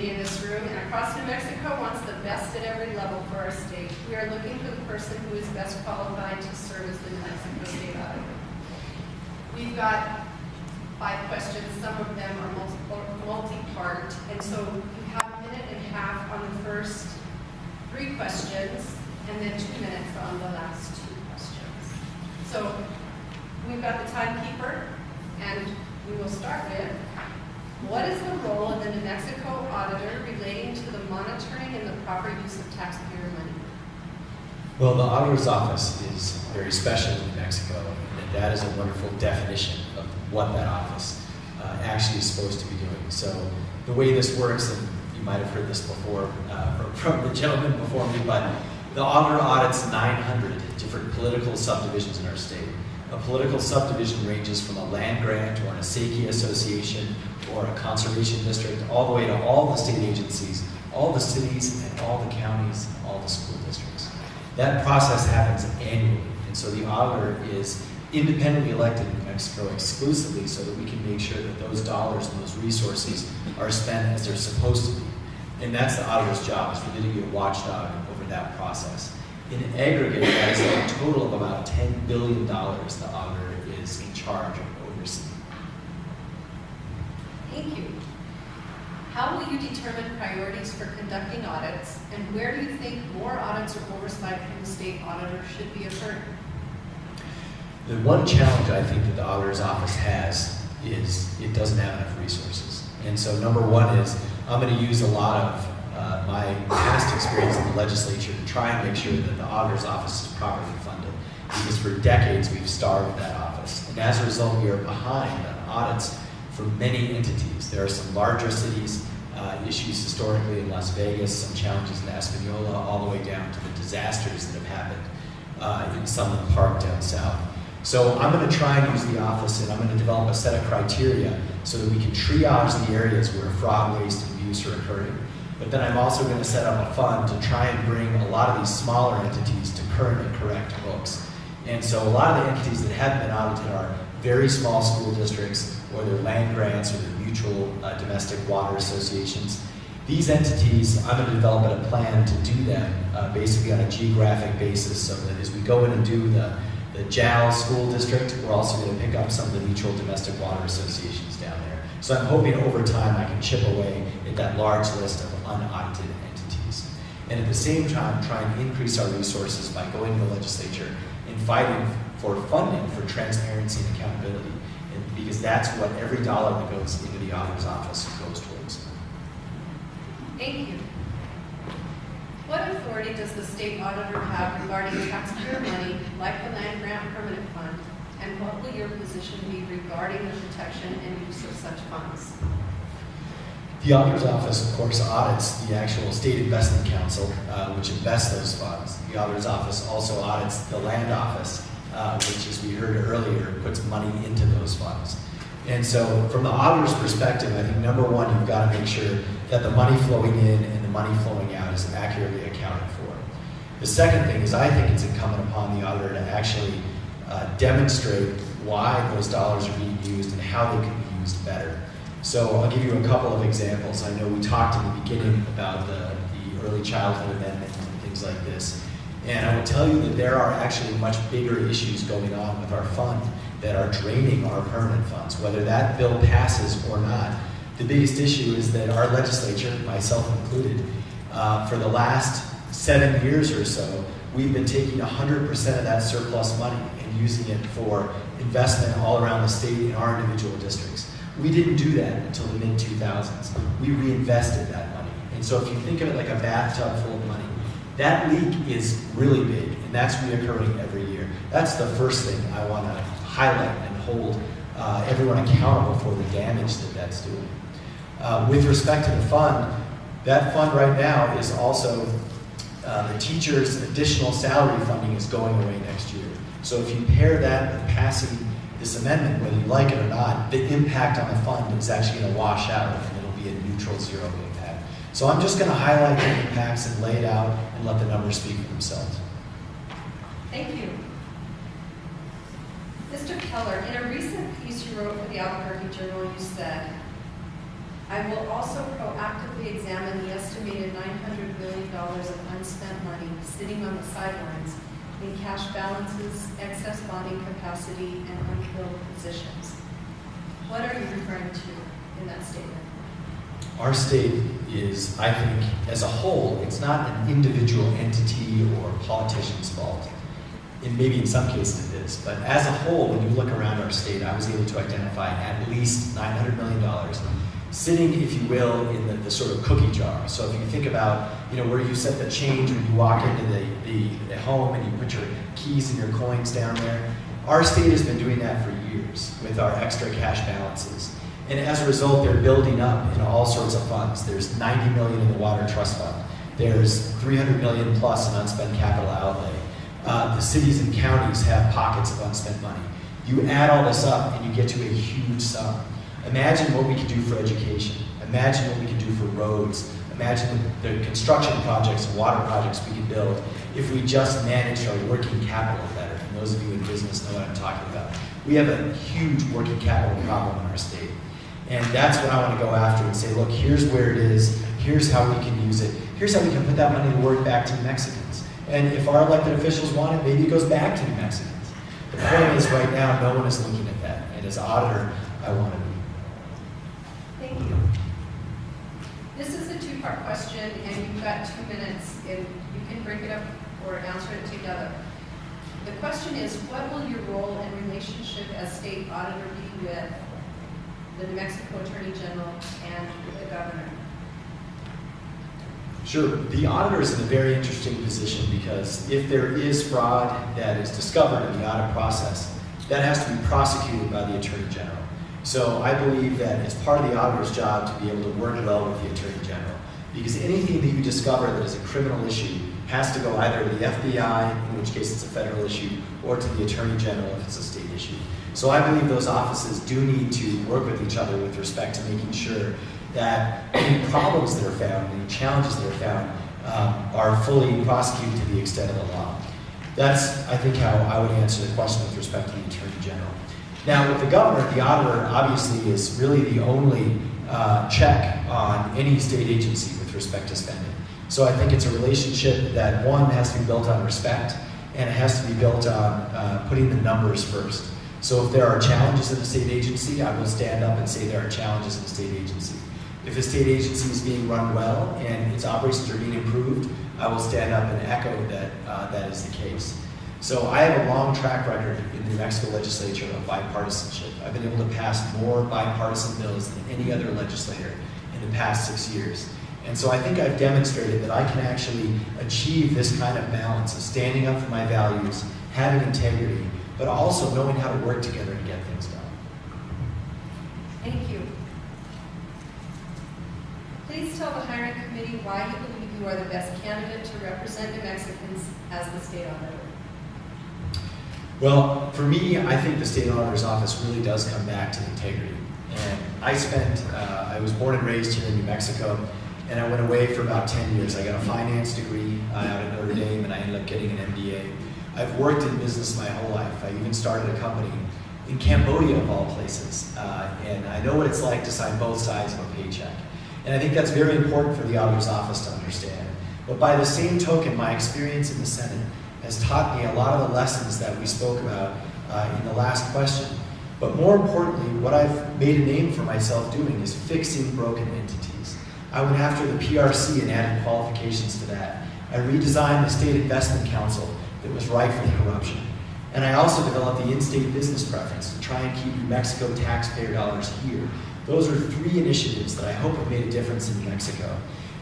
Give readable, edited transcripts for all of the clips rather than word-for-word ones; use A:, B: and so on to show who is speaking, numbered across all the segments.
A: community in this room and across New Mexico wants the best at every level for our state. We are looking for the person who is best qualified to serve as the New Mexico State Auditor. We've got 5 questions. Some of them are multi-part, and so you have a minute and a half on the first 3 questions, and then 2 minutes on the last 2 questions. So we've got the timekeeper, and we will start with, what is the role of the New Mexico Auditor relating to the monitoring and the proper use of taxpayer money?
B: Well, the Auditor's Office is very special in New Mexico, and that is a wonderful definition of what that office actually is supposed to be doing. So the way this works, and you might have heard this before from the gentleman before me, but the Auditor audits 900 different political subdivisions in our state. A political subdivision ranges from a land grant or an Asahi association or a conservation district all the way to all the state agencies, all the cities and all the counties, and all the school districts. That process happens annually, and so the auditor is independently elected in New Mexico exclusively so that we can make sure that those dollars and those resources are spent as they're supposed to be. And that's the auditor's job, is really to be a watchdog over that process. In aggregate, that is a total of about $10 billion the auditor is in charge of overseeing.
A: Thank you. How will you determine priorities for conducting audits, and where do you think more audits or oversight from the state auditor should be occurring?
B: The one challenge I think that the Auditor's Office has is it doesn't have enough resources. And so number one is I'm going to use a lot of my past experience in the legislature to try and make sure that the Auditor's Office is properly funded. Because for decades we've starved that office. And as a result, we are behind on audits for many entities. There are some larger cities, issues historically in Las Vegas, some challenges in Espanola, all the way down to the disasters that have happened in Sunland Park down south. So I'm going to try and use the office, and I'm going to develop a set of criteria so that we can triage the areas where fraud, waste, and abuse are occurring. But then I'm also going to set up a fund to try and bring a lot of these smaller entities to current and correct books. And so a lot of the entities that haven't been audited are very small school districts, or their land grants, or their mutual domestic water associations. These entities, I'm going to develop a plan to do them basically on a geographic basis, so that as we go in and do the JAL school district, we're also going to pick up some of the mutual domestic water associations down there. So I'm hoping over time I can chip away at that large list of unaudited entities. And at the same time, try and increase our resources by going to the legislature and fighting for funding for transparency and accountability. And because that's what every dollar that goes into the Auditor's Office goes towards.
A: Thank you. What authority does the state auditor have regarding taxpayer money, like the land grant permanent fund, and what will your position be regarding the protection and use of such funds?
B: The Auditor's Office, of course, audits the actual State Investment Council, which invests those funds. The Auditor's Office also audits the Land Office, which, as we heard earlier, puts money into those funds. And so from the auditor's perspective, I think number one, you've got to make sure that the money flowing in and the money flowing out is accurately accounted for. The second thing is I think it's incumbent upon the auditor to actually demonstrate why those dollars are being used and how they can be used better. So I'll give you a couple of examples. I know we talked in the beginning about the early childhood amendment and things like this. And I will tell you that there are actually much bigger issues going on with our fund that are draining our permanent funds, whether that bill passes or not. The biggest issue is that our legislature, myself included, for the last 7 years or so, we've been taking 100% of that surplus money and using it for investment all around the state in our individual districts. We didn't do that until the mid-2000s. We reinvested that money. And so if you think of it like a bathtub full of money, that leak is really big, and that's reoccurring every year. That's the first thing I want to highlight and hold everyone accountable for the damage that that's doing. With respect to the fund, that fund right now is also, the teachers' additional salary funding is going away next year. So if you pair that with passing this amendment, whether you like it or not, the impact on the fund is actually going to wash out, and it'll be a neutral zero impact. So I'm just going to highlight the impacts and lay it out and let the numbers speak for themselves.
A: Thank you. Mr. Keller, in a recent piece you wrote for the Albuquerque Journal, you said, I will also proactively examine the estimated $900 million of unspent money sitting on the sidelines in cash balances, excess bonding capacity, and unfilled positions. What are you referring to in that statement?
B: Our state is, I think, as a whole, it's not an individual entity or politician's fault. And maybe in some cases it is, but as a whole, when you look around our state, I was able to identify at least $900 million sitting, if you will, in the sort of cookie jar. So if you think about, where you set the change when you walk into the home and you put your keys and your coins down there, our state has been doing that for years with our extra cash balances. And as a result, they're building up in all sorts of funds. There's $90 million in the Water Trust Fund. There's $300 million plus in unspent capital outlay. The cities and counties have pockets of unspent money. You add all this up and you get to a huge sum. Imagine what we could do for education. Imagine what we could do for roads. Imagine the construction projects and water projects we could build if we just managed our working capital better. And those of you in business know what I'm talking about. We have a huge working capital problem in our state. And that's what I want to go after and say, look, here's where it is. Here's how we can use it. Here's how we can put that money to work back to New Mexicans. And if our elected officials want it, maybe it goes back to New Mexicans. The point is, right now, no one is looking at that. And as auditor, I want to be.
A: Thank you. This is a two-part question, and you've got 2 minutes, and you can break it up or answer it together. The question is, what will your role and relationship as state auditor be with the New Mexico Attorney General and with the governor?
B: Sure. The auditor is in a very interesting position because if there is fraud that is discovered in the audit process, that has to be prosecuted by the Attorney General. So I believe that it's part of the auditor's job to be able to work well with the Attorney General, because anything that you discover that is a criminal issue has to go either to the FBI, in which case it's a federal issue, or to the Attorney General if it's a state issue. So I believe those offices do need to work with each other with respect to making sure that any problems that are found, any challenges that are found, are fully prosecuted to the extent of the law. That's, I think, how I would answer the question with respect to the Attorney General. Now, with the governor, the auditor obviously is really the only check on any state agency with respect to spending. So I think it's a relationship that, one, has to be built on respect, and it has to be built on putting the numbers first. So if there are challenges in a state agency, I will stand up and say there are challenges in a state agency. If a state agency is being run well and its operations are being improved, I will stand up and echo that that is the case. So I have a long track record in the New Mexico legislature of bipartisanship. I've been able to pass more bipartisan bills than any other legislator in the past 6 years. And so I think I've demonstrated that I can actually achieve this kind of balance of standing up for my values, having integrity, but also knowing how to work together to get things done.
A: Thank you. Please tell the hiring committee why you believe you are the best candidate to represent New Mexicans as the state auditor.
B: Well, for me, I think the state auditor's office really does come back to integrity. And I was born and raised here in New Mexico, and I went away for about 10 years. I got a finance degree out at Notre Dame, and I ended up getting an MBA. I've worked in business my whole life. I even started a company in Cambodia, of all places. And I know what it's like to sign both sides of a paycheck. And I think that's very important for the auditor's office to understand. But by the same token, my experience in the Senate has taught me a lot of the lessons that we spoke about in the last question. But more importantly, what I've made a name for myself doing is fixing broken entities. I went after the PRC and added qualifications to that. I redesigned the State Investment Council that was rife with corruption. And I also developed the in-state business preference to try and keep New Mexico taxpayer dollars here. Those are 3 initiatives that I hope have made a difference in New Mexico.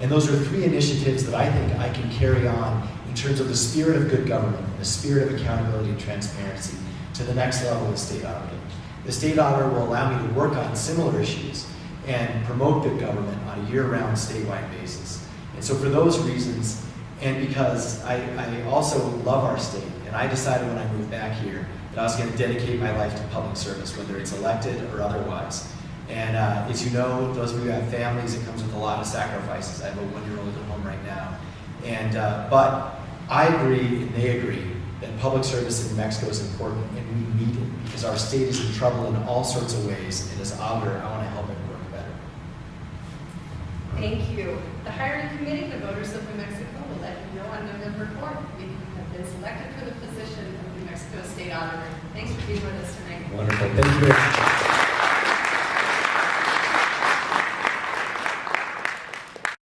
B: And those are 3 initiatives that I think I can carry on in terms of the spirit of good government, the spirit of accountability and transparency to the next level of state auditing. The state auditor will allow me to work on similar issues and promote good government on a year-round statewide basis. And so for those reasons, and because I also love our state, and I decided when I moved back here that I was going to dedicate my life to public service, whether it's elected or otherwise. And as you know, those of you who have families, it comes with a lot of sacrifices. I have a 1-year-old at home right now. And but I agree, and they agree, that public service in New Mexico is important, and we need it because our state is in trouble in all sorts of ways. And as auditor, I want to help it work better.
A: Thank you. The hiring committee, the voters of New Mexico, will let you know on November 4th. We have been selected for the position of New Mexico State Auditor. Thanks for being with us tonight.
B: Wonderful. Thank you very much.